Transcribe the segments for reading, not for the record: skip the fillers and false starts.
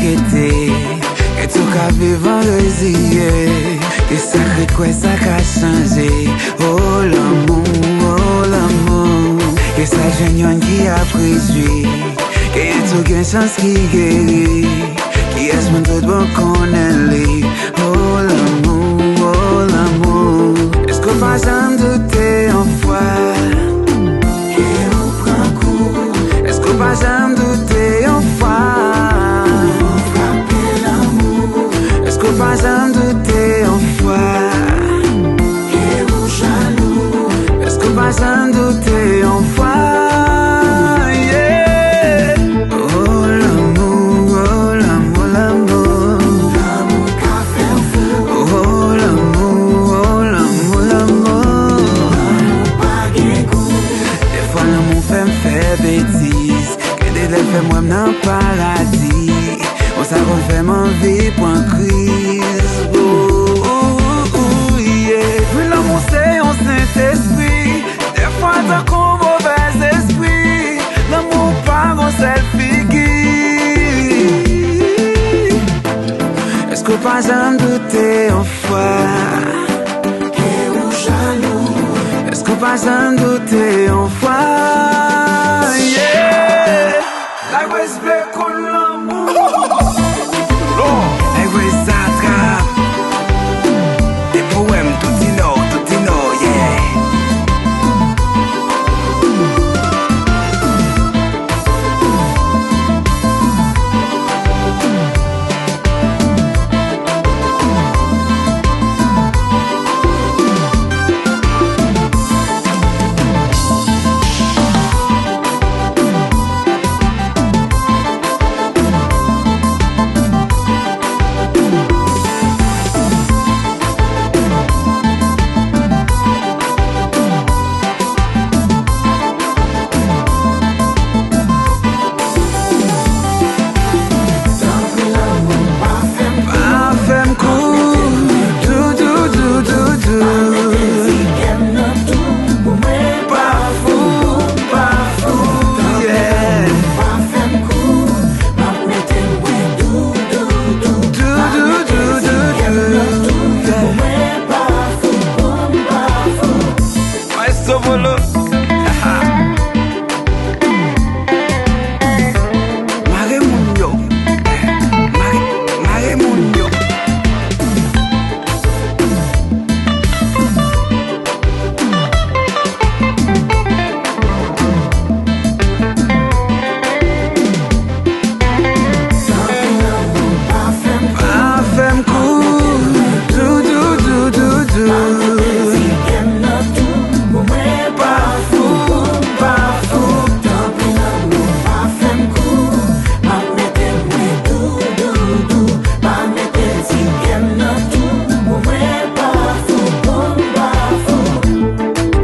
kete, que tout ka vivan reziye, que sacré quoi ça ka changé. Oh l'amour, que sa genyon qui a préjoué, que y'a tout gen chance qui guérit, qui est mon tout bon konnen li. Oh l'amour, est-ce qu'on va jamais douter en foi? Est-ce qu'on va jamais douter en foi? Est-ce qu'on va jamais douter en foi? Est-ce qu'on va jamais douter en foi? Yeah. Oh l'amour, oh l'amour, l'amour. L'amour qu'a fait fou. Oh l'amour, oh l'amour, l'amour. L'amour pas gen goût. Des fois l'amour fait me faire bêtise, que des fait moi dans paradis. On s'a refait mon vie pour un crise. Yeah. Puis l'amour c'est un Saint-Esprit. Des fois t'as qu'un mauvais esprit. L'amour pas un selfie. Est-ce qu'on pas jamais douter en foi? Est-ce qu'on pas jamais douter en foi? Yeah. Like we split con l'amour. Like we s'attrape. Des poèmes tout inno, yeah.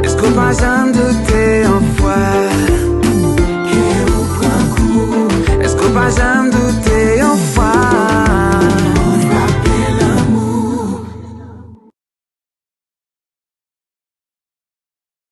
Est-ce qu'on va jamais douter en foi?